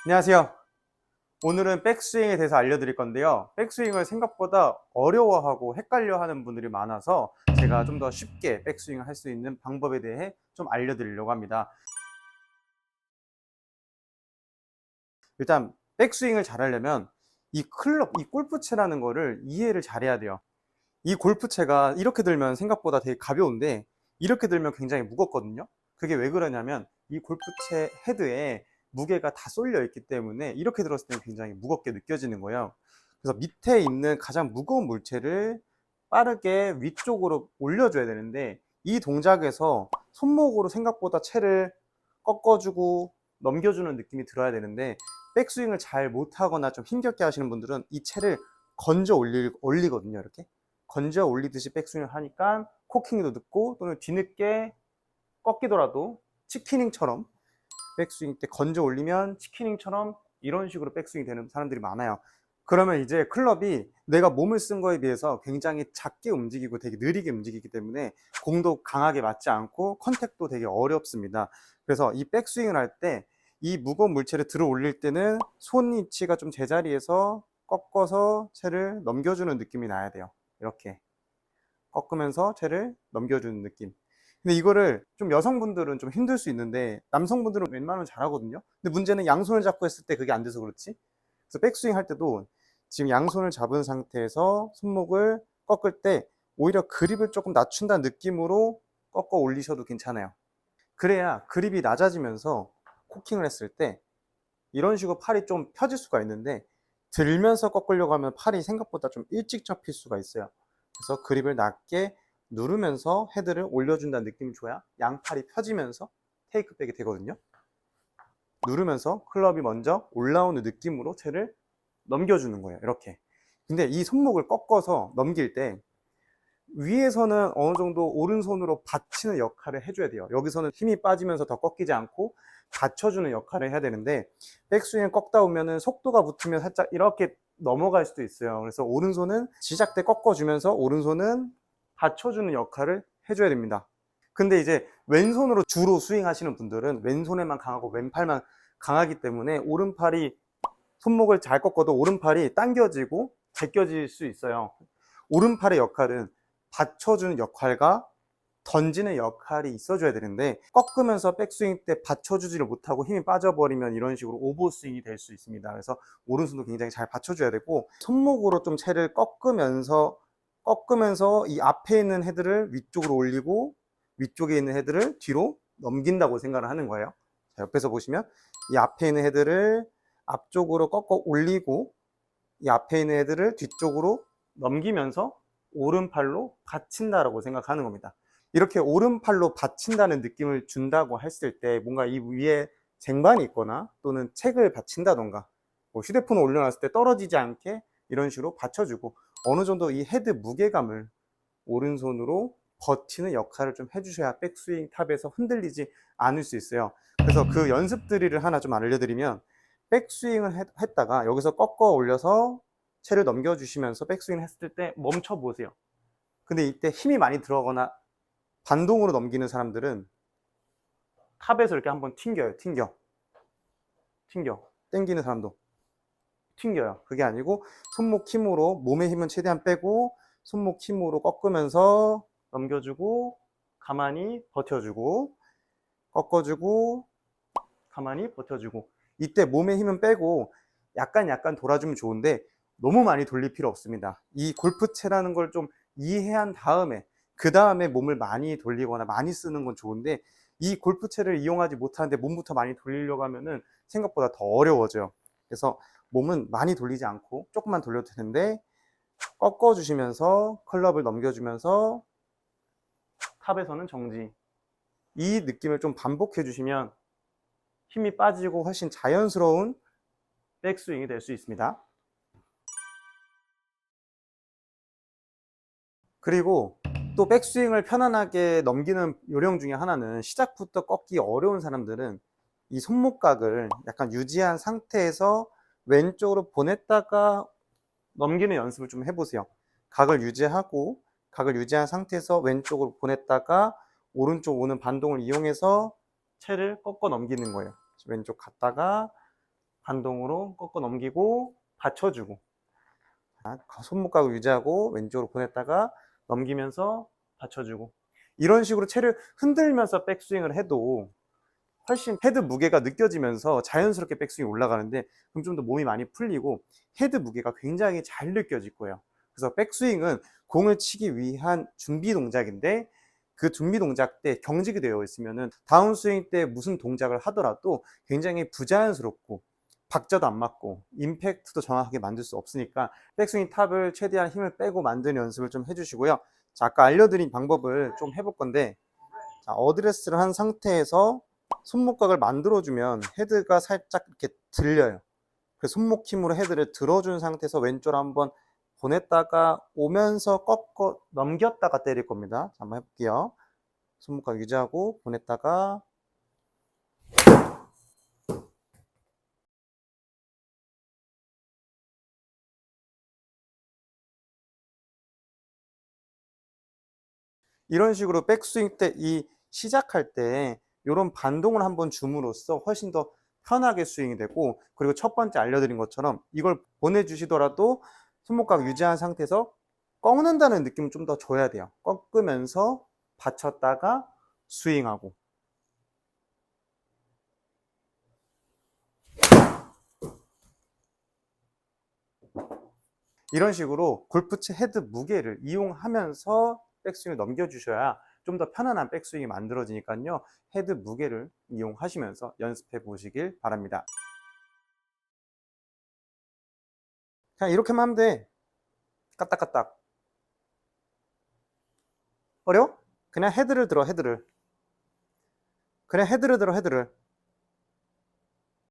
안녕하세요. 오늘은 백스윙에 대해서 알려드릴 건데요. 백스윙을 생각보다 어려워하고 헷갈려 하는 분들이 많아서 제가 좀 더 쉽게 백스윙을 할 수 있는 방법에 대해 좀 알려드리려고 합니다. 일단 백스윙을 잘하려면 이 클럽, 이 골프채라는 거를 이해를 잘해야 돼요. 이 골프채가 이렇게 들면 생각보다 되게 가벼운데 이렇게 들면 굉장히 무겁거든요. 그게 왜 그러냐면 이 골프채 헤드에 무게가 다 쏠려 있기 때문에 이렇게 들었을 때는 굉장히 무겁게 느껴지는 거예요. 그래서 밑에 있는 가장 무거운 물체를 빠르게 위쪽으로 올려줘야 되는데 이 동작에서 손목으로 생각보다 채를 꺾어주고 넘겨주는 느낌이 들어야 되는데 백스윙을 잘 못하거나 좀 힘겹게 하시는 분들은 이 채를 건져 올리거든요. 이렇게 건져 올리듯이 백스윙을 하니까 코킹도 늦고 또는 뒤늦게 꺾이더라도 치키닝처럼 백스윙 때 건져 올리면 치키닝처럼 이런 식으로 백스윙이 되는 사람들이 많아요. 그러면 이제 클럽이 내가 몸을 쓴 거에 비해서 굉장히 작게 움직이고 되게 느리게 움직이기 때문에 공도 강하게 맞지 않고 컨택도 되게 어렵습니다. 그래서 이 백스윙을 할 때 이 무거운 물체를 들어 올릴 때는 손 위치가 좀 제자리에서 꺾어서 채를 넘겨주는 느낌이 나야 돼요. 이렇게 꺾으면서 채를 넘겨주는 느낌. 근데 이거를 좀 여성분들은 좀 힘들 수 있는데 남성분들은 웬만하면 잘하거든요. 근데 문제는 양손을 잡고 했을 때 그게 안 돼서 그렇지. 그래서 백스윙 할 때도 지금 양손을 잡은 상태에서 손목을 꺾을 때 오히려 그립을 조금 낮춘다는 느낌으로 꺾어 올리셔도 괜찮아요. 그래야 그립이 낮아지면서 코킹을 했을 때 이런 식으로 팔이 좀 펴질 수가 있는데 들면서 꺾으려고 하면 팔이 생각보다 좀 일찍 접힐 수가 있어요. 그래서 그립을 낮게 누르면서 헤드를 올려준다는 느낌이 줘야 양팔이 펴지면서 테이크백이 되거든요. 누르면서 클럽이 먼저 올라오는 느낌으로 채를 넘겨주는 거예요. 이렇게. 근데 이 손목을 꺾어서 넘길 때 위에서는 어느 정도 오른손으로 받치는 역할을 해줘야 돼요. 여기서는 힘이 빠지면서 더 꺾이지 않고 받쳐주는 역할을 해야 되는데 백스윙을 꺾다 보면은 속도가 붙으면 살짝 이렇게 넘어갈 수도 있어요. 그래서 오른손은 시작 때 꺾어주면서 오른손은 받쳐주는 역할을 해줘야 됩니다. 근데 이제 왼손으로 주로 스윙 하시는 분들은 왼손에만 강하고 왼팔만 강하기 때문에 오른팔이 손목을 잘 꺾어도 오른팔이 당겨지고 제껴질 수 있어요. 오른팔의 역할은 받쳐주는 역할과 던지는 역할이 있어줘야 되는데 꺾으면서 백스윙 때 받쳐주지를 못하고 힘이 빠져버리면 이런 식으로 오버스윙이 될 수 있습니다. 그래서 오른손도 굉장히 잘 받쳐줘야 되고 손목으로 좀 채를 꺾으면서 이 앞에 있는 헤드를 위쪽으로 올리고 위쪽에 있는 헤드를 뒤로 넘긴다고 생각을 하는 거예요. 자, 옆에서 보시면 이 앞에 있는 헤드를 앞쪽으로 꺾어 올리고 이 앞에 있는 헤드를 뒤쪽으로 넘기면서 오른팔로 받친다라고 생각하는 겁니다. 이렇게 오른팔로 받친다는 느낌을 준다고 했을 때 뭔가 이 위에 쟁반이 있거나 또는 책을 받친다던가 뭐 휴대폰을 올려놨을 때 떨어지지 않게 이런 식으로 받쳐주고 어느 정도 이 헤드 무게감을 오른손으로 버티는 역할을 좀 해주셔야 백스윙 탑에서 흔들리지 않을 수 있어요. 그래서 그 연습 드릴을 하나 좀 알려드리면 백스윙을 했다가 여기서 꺾어 올려서 채를 넘겨주시면서 백스윙을 했을 때 멈춰 보세요. 근데 이때 힘이 많이 들어가거나 반동으로 넘기는 사람들은 탑에서 이렇게 한번 튕겨요. 튕겨. 땡기는 사람도 튕겨요. 그게 아니고 손목 힘으로 몸의 힘은 최대한 빼고 손목 힘으로 꺾으면서 넘겨주고 가만히 버텨주고 꺾어주고 가만히 버텨주고 이때 몸의 힘은 빼고 약간 돌아주면 좋은데 너무 많이 돌릴 필요 없습니다. 이 골프채라는 걸 좀 이해한 다음에 그 다음에 몸을 많이 돌리거나 많이 쓰는 건 좋은데 이 골프채를 이용하지 못하는데 몸부터 많이 돌리려고 하면은 생각보다 더 어려워져요. 그래서 몸은 많이 돌리지 않고 조금만 돌려도 되는데 꺾어주시면서 클럽을 넘겨주면서 탑에서는 정지, 이 느낌을 좀 반복해 주시면 힘이 빠지고 훨씬 자연스러운 백스윙이 될 수 있습니다. 그리고 또 백스윙을 편안하게 넘기는 요령 중에 하나는 시작부터 꺾기 어려운 사람들은 이 손목각을 약간 유지한 상태에서 왼쪽으로 보냈다가 넘기는 연습을 좀 해보세요. 각을 유지한 상태에서 왼쪽으로 보냈다가 오른쪽 오는 반동을 이용해서 채를 꺾어 넘기는 거예요. 왼쪽 갔다가 반동으로 꺾어 넘기고 받쳐주고, 손목각을 유지하고 왼쪽으로 보냈다가 넘기면서 받쳐주고, 이런 식으로 채를 흔들면서 백스윙을 해도 훨씬 헤드 무게가 느껴지면서 자연스럽게 백스윙이 올라가는데, 그럼 좀 더 몸이 많이 풀리고 헤드 무게가 굉장히 잘 느껴질 거예요. 그래서 백스윙은 공을 치기 위한 준비 동작인데, 그 준비 동작 때 경직이 되어 있으면은 다운스윙 때 무슨 동작을 하더라도 굉장히 부자연스럽고 박자도 안 맞고 임팩트도 정확하게 만들 수 없으니까 백스윙 탑을 최대한 힘을 빼고 만드는 연습을 좀 해주시고요. 자, 아까 알려드린 방법을 좀 해볼 건데, 자, 어드레스를 한 상태에서 손목각을 만들어주면 헤드가 살짝 이렇게 들려요. 그래서 손목 힘으로 헤드를 들어준 상태에서 왼쪽으로 한번 보냈다가 오면서 꺾어 넘겼다가 때릴 겁니다. 자, 한번 해볼게요. 손목각 유지하고 보냈다가, 이런 식으로 백스윙 때 시작할 때 이런 반동을 한번 줌으로써 훨씬 더 편하게 스윙이 되고, 그리고 첫 번째 알려드린 것처럼 이걸 보내주시더라도 손목각 유지한 상태에서 꺾는다는 느낌을 좀 더 줘야 돼요. 꺾으면서 받쳤다가 스윙하고, 이런 식으로 골프채 헤드 무게를 이용하면서 백스윙을 넘겨주셔야 좀 더 편안한 백스윙이 만들어지니까요. 헤드 무게를 이용하시면서 연습해 보시길 바랍니다. 그냥 이렇게만 하면 돼. 까딱까딱. 어려워? 그냥 헤드를 들어, 헤드를. 그냥 헤드를 들어, 헤드를.